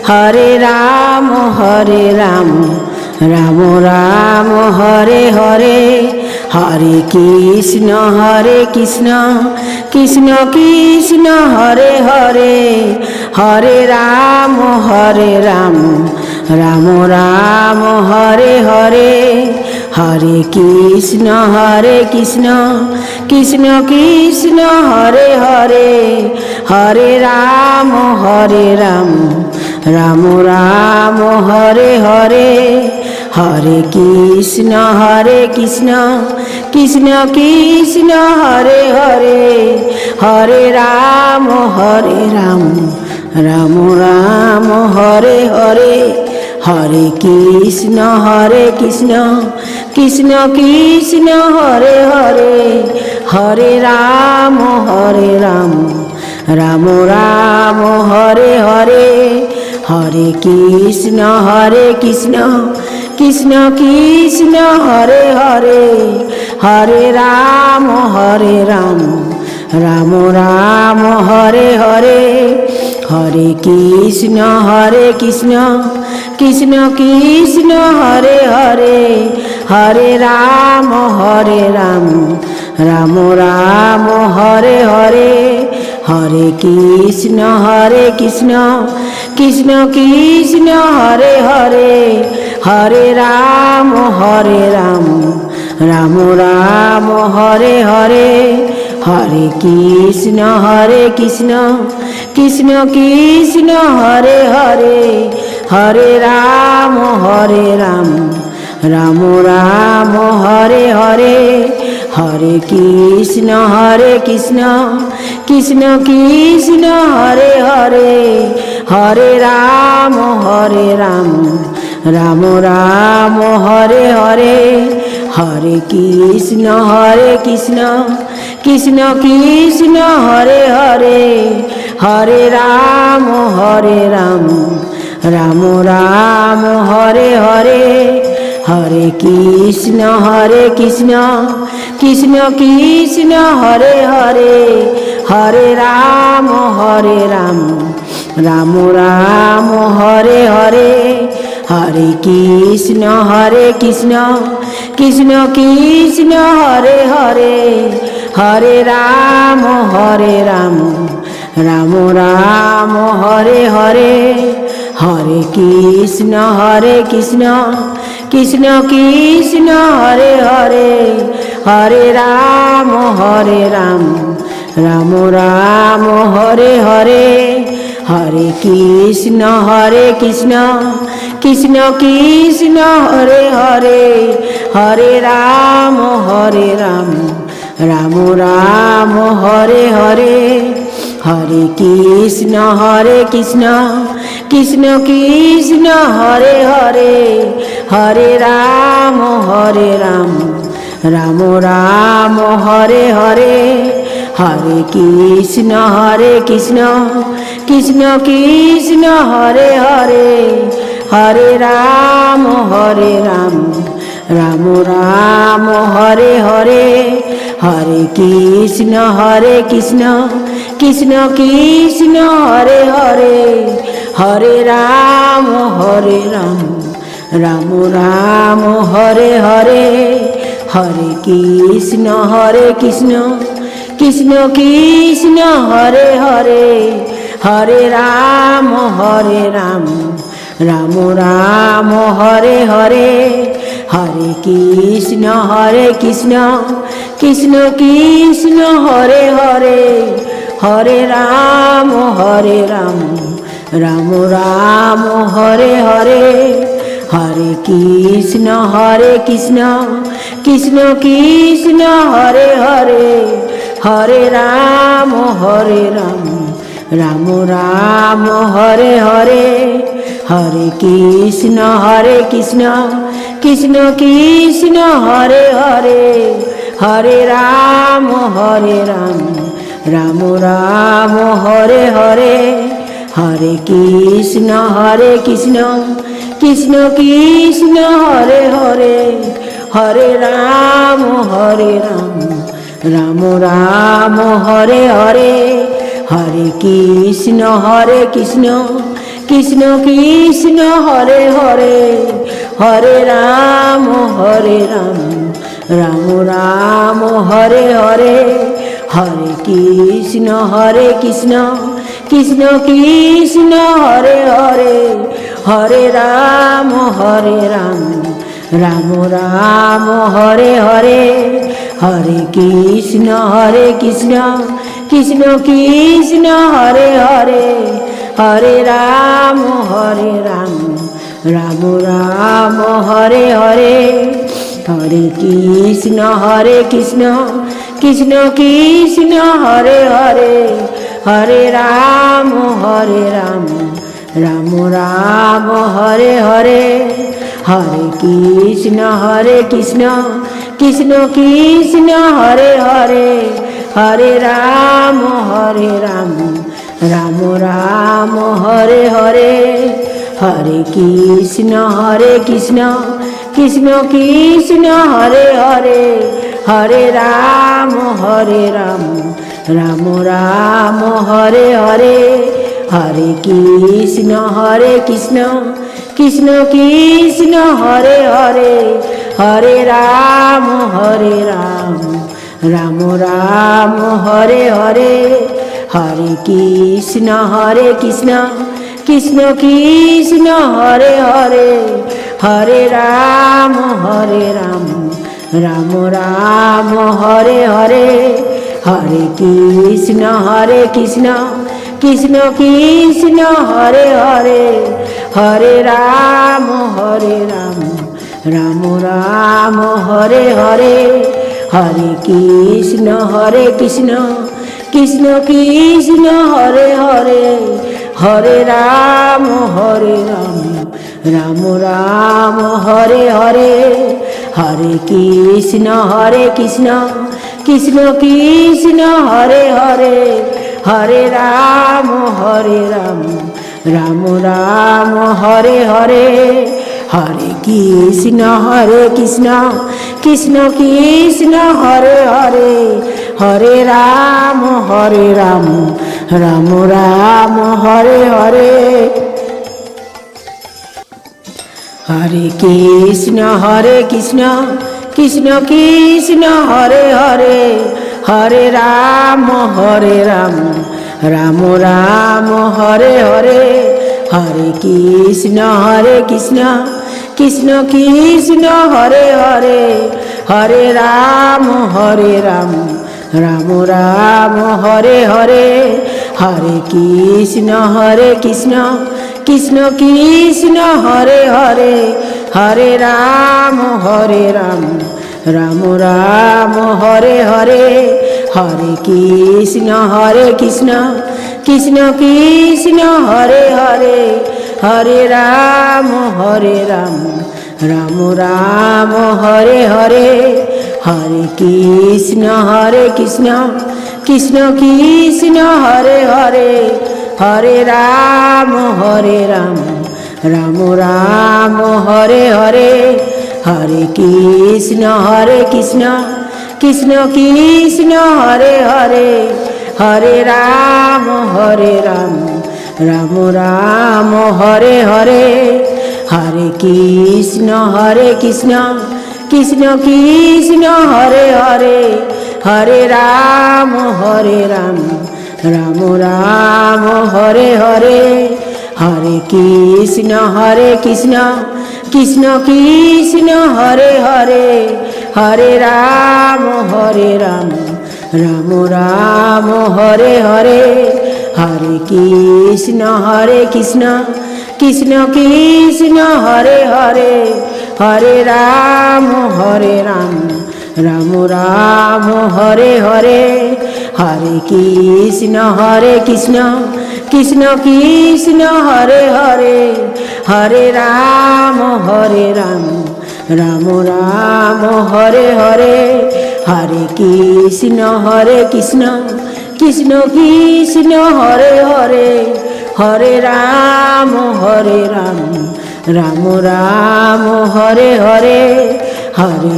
Hare Ram Ram Ram Hare Hare, Hare Krishna Krishna Krishna Hare Hare, Hare Ram Ram Ram Hare Hare, Hare Krishna Krishna Krishna Hare Hare, Hare Ram Ram Ram Hare Hare, Hare Krishna Krishna Krishna Hare Hare, Hare Ram Ram Ram Hare Hare, Hare Krishna Krishna Krishna Hare Hare, Hare Ram Ram Ram Hare Hare, Hare Krishna Krishna Krishna Hare Hare, Hare Ram Ram Ram Hare Hare, Hare Krishna Krishna Krishna Hare Hare, Hare Ram Ram Ram Hare Hare, Hare Krishna Krishna Krishna Hare Hare, Hare Ram Ram Ram Hare Hare, Hare Krishna Krishna Krishna Hare Hare, Hare Ram Ram Ram Hare Hare, Hare Krishna Krishna Krishna Hare Hare, Hare Ram Ram Ram Hare Hare, Hare Krishna Krishna Krishna Hare Hare, Hare Ram Ram Ram Hare Hare, Hare Krishna Krishna Krishna Hare Hare, Hare Ram Ram Ram Hare Hare, Hare Krishna Krishna Krishna Hare Hare, Hare Ram Ram Ram Hare Hare, Hare Krishna Krishna Krishna Hare Hare, Hare Ram Ram Ram Hare Hare, Hare Krishna Krishna Krishna Hare Hare, Hare Ram Ram Ram Hare Hare, Hare Krishna Krishna Krishna Hare Hare, Hare Ram Ram Ram Hare Hare, Hare Krishna Krishna Krishna Hare Hare, Hare Ram Ram Ram Hare Hare, Hare Krishna Krishna Krishna Hare Hare, Hare Ram Ram Ram Hare Hare, Hare Krishna Krishna Krishna Hare Hare, Hare Ram Ram Ram Hare Hare, Hare Krishna Krishna Krishna Hare Hare, Hare Ram Ram Ram Hare Hare, Hare Krishna Krishna Krishna Hare Hare, Hare Ram Ram Ram Hare Hare, Hare Krishna Krishna Krishna Hare Hare, Hare Ram Ram Ram Hare Hare, Hare Krishna Krishna Krishna Hare Hare, Hare Ram Ram Ram Hare Hare, Hare Krishna Krishna Krishna Krishna Hare Hare Hare Ram Ram Ram Hare Hare Hare Krishna Krishna Krishna Hare Hare Hare Ram Ram Ram Hare Hare Hare Krishna Krishna Krishna Hare Hare Hare Ram Ram Ram Hare Hare Hare Krishna Krishna Krishna Hare Hare Hare Ram Ram Ram Hare Hare Hare Krishna Krishna Krishna Hare Hare Hare Ram Ram Ram Hare Hare Hare Krishna Krishna Krishna Hare Hare Hare Ram Ram Ram Hare Hare Hare Krishna Krishna Krishna Hare Hare Hare Ram Ram Ram Hare Hare Hare Krishna Krishna Krishna Hare Hare Hare Ram Ram Ram Hare Hare Hare Krishna Krishna Krishna Hare Hare Hare Ram Ram Ram Hare Hare Hare Krishna Krishna Krishna Hare Hare Hare Ram Ram Ram Hare Hare Hare Krishna Krishna Krishna Hare Hare Hare Ram Ram Ram Hare Hare Hare Krishna Krishna Krishna Hare Hare Hare Ram Ram Ram Hare Hare Hare Krishna Krishna Krishna Hare Hare Hare Ram Ram Ram Hare Hare Hare Krishna Krishna Krishna Hare Hare Hare Ram Ram Ram Hare Hare Hare Krishna Krishna Krishna Hare Hare Hare Ram Ram Ram Hare Hare Hare Krishna Krishna Krishna Hare Hare Hare Ram Ram Ram Hare Hare Hare Krishna Krishna Krishna Hare Hare Hare Ram Ram Ram Hare Hare Hare Krishna Krishna Krishna Hare Hare Hare Ram Ram Ram Hare Hare Hare Krishna Krishna Krishna Hare Hare Hare Ram Ram Ram Hare Hare Hare Krishna Krishna Krishna Hare Hare Hare Ram Ram Ram Hare Hare Hare Krishna Krishna Krishna Hare Hare Hare Ram Ram Ram Hare Hare Hare Krishna Krishna Krishna Hare Hare Hare Ram Ram Ram Hare Hare Hare Krishna Krishna Krishna Hare Hare Hare Ram Ram Ram Hare Hare Hare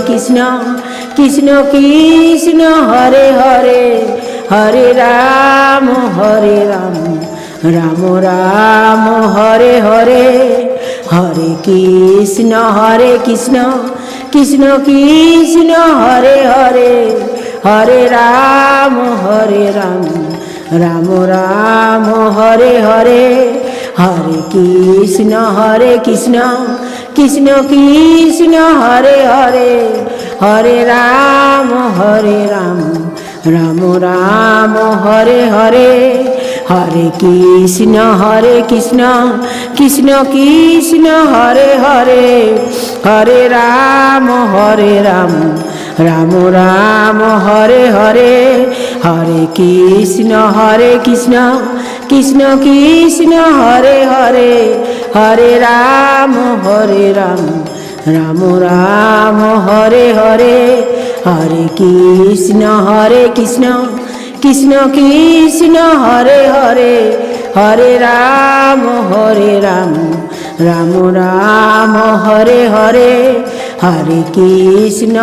Krishna Krishna Krishna Hare Hare Hare Ram Ram Ram Hare Hare, Hare Krishna Krishna Krishna Hare Hare, Hare Ram Ram Ram Hare Hare, Hare Krishna Krishna Krishna Hare Hare, Hare Ram Ram Ram Hare Hare, Hare Krishna Krishna Krishna Hare Hare, Hare Ram Ram Ram Hare Hare, Hare Krishna Krishna Krishna Hare Hare, Hare Ram Ram Ram Hare Hare, Hare Krishna Krishna Krishna Hare Hare, Hare Ram Ram Ram Hare Hare, Hare Krishna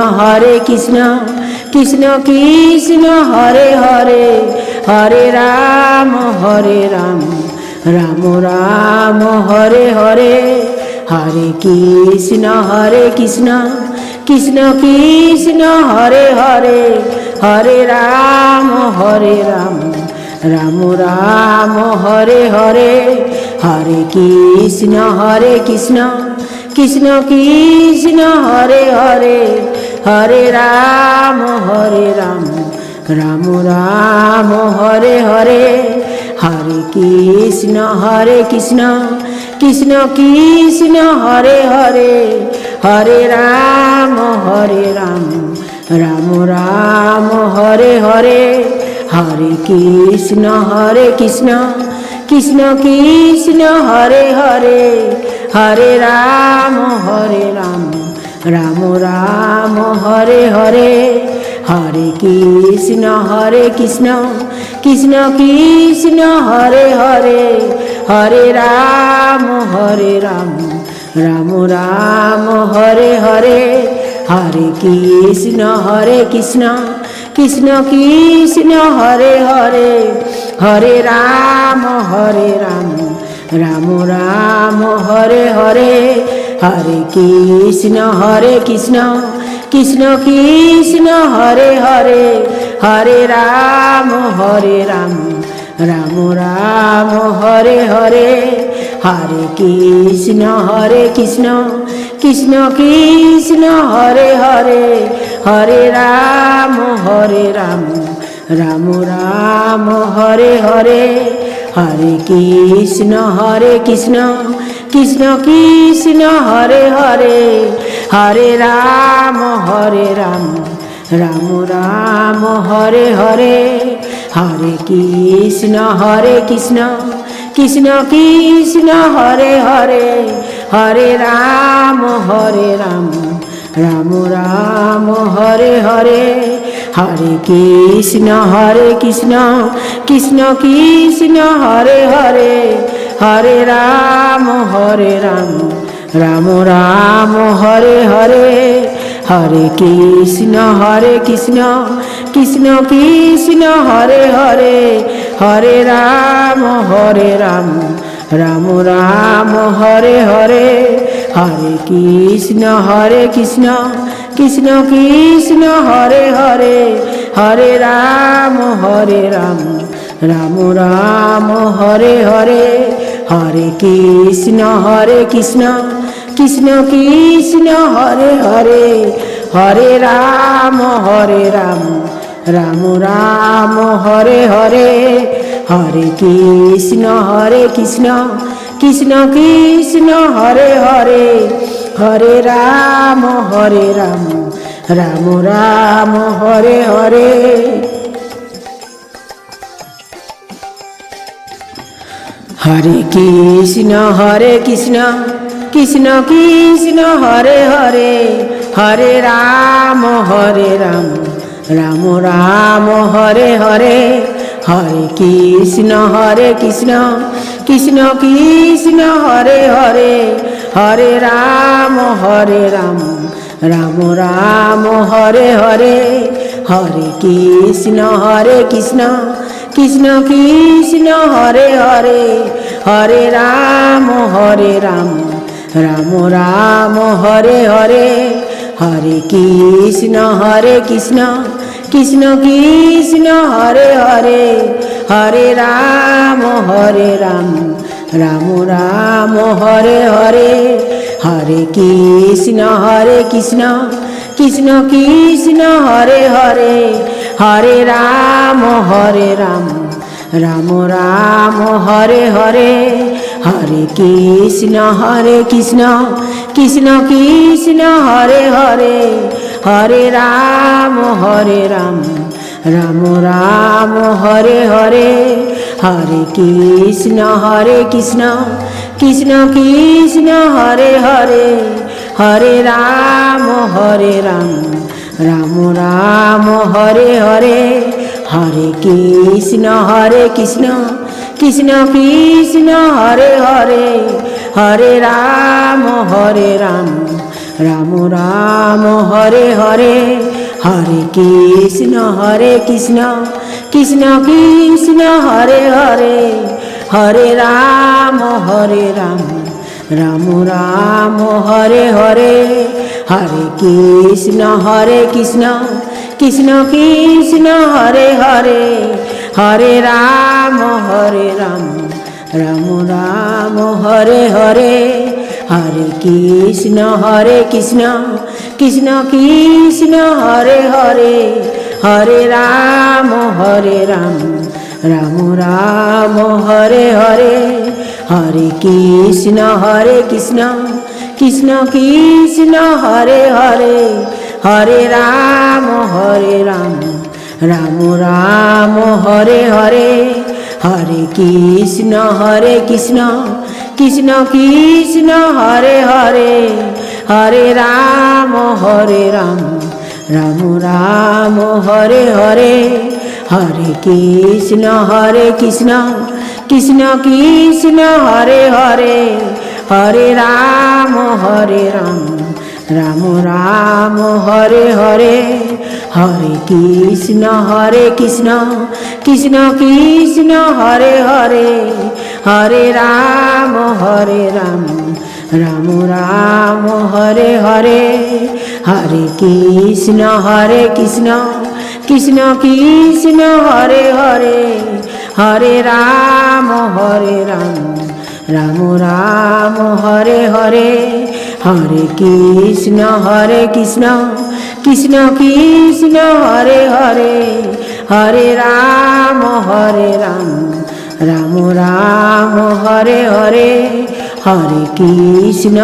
Krishna Krishna Hare Hare, Hare Ram Ram Ram Hare Hare, Hare Krishna Krishna Krishna Hare Hare, Hare Ram Ram Ram Hare Hare, Hare Krishna Krishna Krishna Hare Hare, Hare Ram Ram Ram Hare Hare, Hare Krishna Krishna Krishna Hare Hare, Hare Ram Ram Ram Hare Hare, Hare Krishna Krishna Krishna Hare Hare, Hare Ram Ram Ram Hare Hare, Hare Krishna Krishna Krishna Hare Hare, Hare Ram Ram Ram Hare Hare, Hare Krishna Krishna Krishna Hare Hare, Hare Ram Ram Ram Hare Hare, Hare Krishna Krishna Krishna Hare Hare, Hare Ram Ram Ram Hare Hare, Hare Krishna Krishna Krishna Hare Hare, Hare Ram Ram Ram Hare Hare, Hare Krishna Krishna Krishna Hare Hare, Hare Ram Ram Ram Hare Hare, Hare Krishna Krishna Krishna Hare Hare, Hare Ram Ram Ram Hare Hare, Hare Krishna Krishna Krishna Hare Hare, Hare Ram Ram Ram Hare Hare, Hare Krishna Krishna Krishna Hare Hare, Hare Ram Ram Ram Hare Hare, Hare Krishna Krishna Krishna Hare Hare, Hare Ram Ram Ram Hare Hare, Hare Krishna Krishna Krishna Hare Hare, Hare Ram Ram Ram Hare Hare, Hare Krishna Krishna Krishna Hare Hare, Hare Ram Ram Ram Hare Hare, Hare Krishna Krishna Krishna Hare Hare, Hare Ram Ram Ram Hare Hare, Hare Krishna Krishna Krishna Hare Hare, Hare Ram Ram Ram Hare Hare, Hare Krishna Krishna Krishna Hare Hare Hare Ram Ram Ram Hare Hare Hare Krishna Krishna Krishna Hare Hare Hare Ram Ram Ram Hare Hare Hare Krishna Krishna Krishna Hare Hare Hare Ram Ram Ram Hare Hare Hare Krishna Krishna Krishna Hare Hare Hare Ram Ram Ram Hare Hare Hare Krishna Krishna Krishna Hare Hare Hare Ram Ram Ram Hare Hare Hare Krishna Krishna Krishna Hare Hare Hare Ram Ram Ram Hare Hare Hare Krishna Krishna Krishna Hare Hare Hare Ram Ram Ram Hare Hare Hare Krishna Krishna Krishna Hare Hare Hare Ram Ram Ram Hare Hare Hare Krishna Krishna Krishna Hare Hare Hare Ram Ram Ram Hare Hare Hare Krishna Krishna Krishna Hare Hare Hare Ram Ram Ram Hare Hare Hare Krishna Krishna Krishna Hare Hare Hare Ram Ram Ram Hare Hare Hare Krishna Krishna Krishna Hare Hare Hare Ram Ram Ram Hare Hare Hare Krishna Krishna Krishna Hare Hare Hare Ram Ram Ram Hare Hare Hare Krishna Krishna Krishna Hare Hare Hare Ram Ram Ram Hare Hare Hare Krishna Krishna Krishna Hare Hare Hare Ram Ram Ram Hare Hare Hare Krishna Krishna Krishna Hare Hare Hare Ram Ram Ram Hare Hare Hare Krishna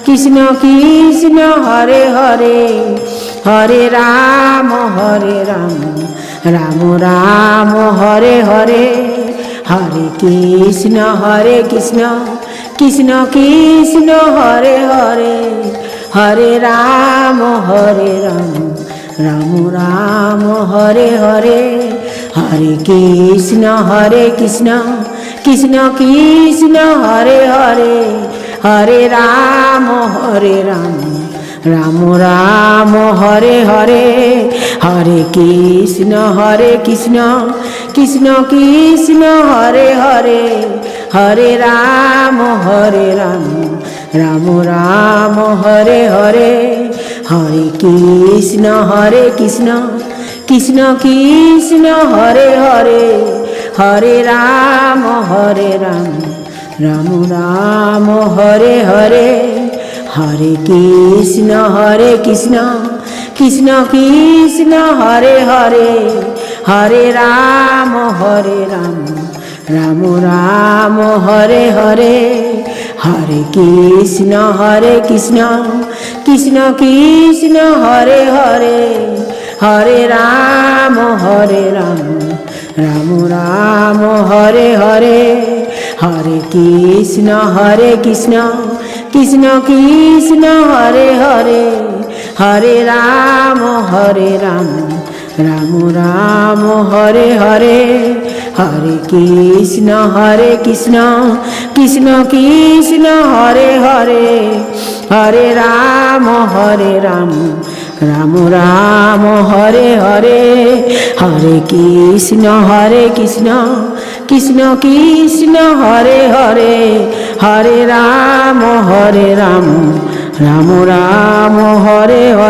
Krishna Krishna Hare Hare Hare Ram Ram Ram Hare Hare Hare Krishna Krishna Krishna Hare Hare Hare Ram Ram Ram Hare Hare Hare Krishna Krishna Krishna Hare Hare Hare Ram Ram Ram Hare Hare Hare Krishna Krishna Krishna Hare Hare Hare Ram Ram Ram Hare Hare Hare Krishna Krishna Krishna Hare Hare Hare Ram Ram Ram Hare Hare Hare Krishna Krishna Krishna Hare Hare Hare Ram Ram Ram Hare Hare Hare Krishna Krishna Krishna Hare Hare Hare Ram Ram Ram Hare Hare Hare Krishna Krishna Krishna Hare Hare Hare Ram Ram Ram Hare Hare Hare Krishna Krishna Krishna Hare Hare Hare Ram Ram Ram Hare Hare.